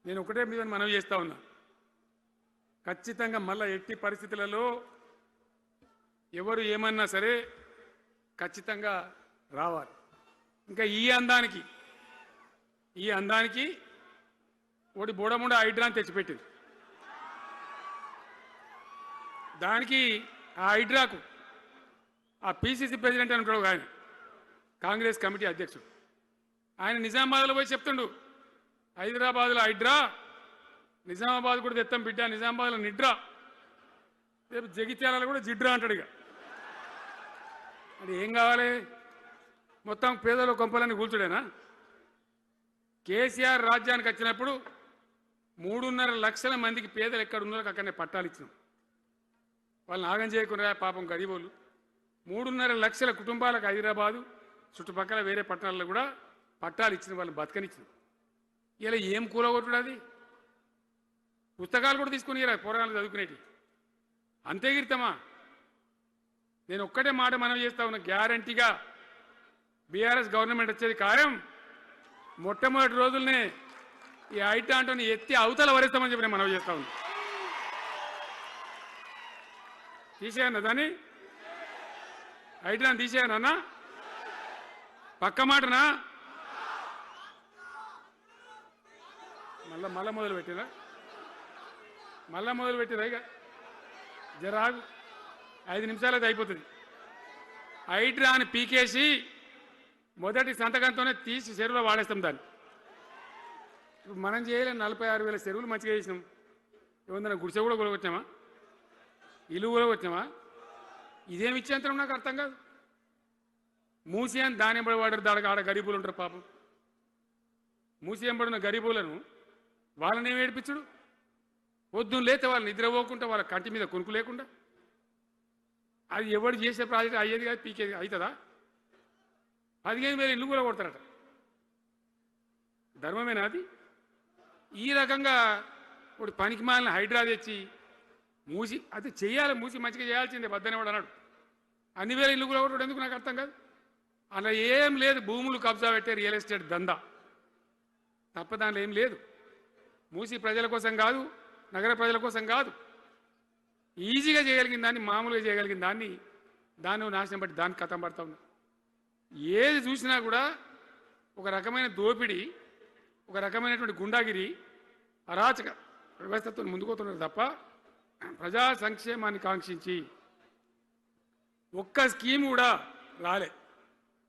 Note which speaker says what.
Speaker 1: నేను ఒకటే మీద మనవి చేస్తా ఉన్నా, ఖచ్చితంగా మళ్ళా ఎట్టి పరిస్థితులలో ఎవరు ఏమన్నా సరే ఖచ్చితంగా రావాలి. ఇంకా ఈ అందానికి ఒకటి బోడముండ హైడ్రాని తెచ్చిపెట్టింది. దానికి ఆ హైడ్రాకు ఆ పిసిసి ప్రెసిడెంట్ అని ఉంటాడు ఆయన, కాంగ్రెస్ కమిటీ అధ్యక్షుడు, ఆయన నిజామాబాద్లో పోయి చెప్తుండు, హైదరాబాద్లో హైడ్రా, నిజామాబాద్ కూడా తెత్తాం బిడ్డ, నిజామాబాద్లో నిడ్రా, రేపు జగిత్యాలలో కూడా జిడ్రా అంటాడు. ఇక అది ఏం కావాలి? మొత్తం పేదల కొంపలన్నీ కూల్చుడేనా? కేసీఆర్ రాజ్యానికి వచ్చినప్పుడు 3.5 లక్షల మందికి పేదలు ఎక్కడ ఉన్నారో అక్కడనే పట్టాలు ఇచ్చినాం. వాళ్ళని ఆగం చేయకుండా పాపం గరీబోళ్ళు 3.5 లక్షల కుటుంబాలకు హైదరాబాదు చుట్టుపక్కల వేరే పట్టణాల్లో కూడా పట్టాలు ఇచ్చిన వాళ్ళని బతకనిచ్చినాం. ఇలా ఏం కూలగొట్టుడు? అది పుస్తకాలు కూడా తీసుకుని పోరాటాలు చదువుకునేటి అంతే గిరితమా? నేను ఒక్కటే మాట మనవి చేస్తా ఉన్నా, గ్యారంటీగా బీఆర్ఎస్ గవర్నమెంట్ వచ్చేది ఖాయం. మొట్టమొదటి రోజులనే ఈ ఐటాంటోని ఎత్తి అవతల వరేస్తామని చెప్పి నేను మనవి చేస్తా ఉన్నా. తీసేయన్నా దాన్ని, ఐటాన్ తీసేయనన్నా, పక్క మాటనా? మళ్ళా మొదలు పెట్టిరా ఇక జరాగు 5 నిమిషాలు అది అయిపోతుంది. హైడ్రాని పీకేసి మొదటి సంతకంతోనే తీసి చెరువులో వాడేస్తాం దాన్ని. ఇప్పుడు మనం చేయలేం. 46,000 చెరువులు మంచిగా చేసినాం. ఏమన్నా గుడిసె కూడా కొలగొచ్చామా? ఇల్లు కూడా వచ్చామా? ఇదేమి ఇచ్చేంతరం నాకు అర్థం కాదు. మూసి అని దాని ఎంబడి వాడారు, దానికి ఆడ గరీబులు ఉంటారు పాపం. మూసి ఎంబడిన గరీబులను వాళ్ళని ఏమి ఏడిపించుడు? పొద్దున్న లేతే వాళ్ళు నిద్రపోకుండా, వాళ్ళ కంటి మీద కొనుక్కు లేకుండా, అది ఎవడు చేసే ప్రాజెక్ట్ అయ్యేది కాదు, పీకేది అవుతుందా? 15,000 ఇల్లు కూడా కొడతారట. ధర్మమేనా అది? ఈ రకంగా ఇప్పుడు పనికి మాలిన హైడ్రా తెచ్చి మూసి అది చెయ్యాలి, మూసి మంచిగా చేయాల్సిందే వద్దనే వాడు అన్నాడు. అన్ని వేల ఇల్లు కూడా కొట్టడం ఎందుకు నాకు అర్థం కాదు. అలా ఏం లేదు, భూములు కబ్జా పెట్టే రియల్ ఎస్టేట్ దందా తప్ప దానిలో ఏం లేదు. మూసి ప్రజల కోసం కాదు, నగర ప్రజల కోసం కాదు, ఈజీగా చేయగలిగిన దాన్ని, మామూలుగా చేయగలిగిన దాన్ని నాశనం బట్టి దానికి కథం పడతా ఉన్నా. ఏది చూసినా కూడా ఒక రకమైన దోపిడీ, ఒక రకమైనటువంటి గుండాగిరి, అరాచక వ్యవస్థతో ముందుకోతున్నారు తప్ప ప్రజా సంక్షేమాన్ని కాంక్షించి ఒక్క స్కీమ్ కూడా రాలే.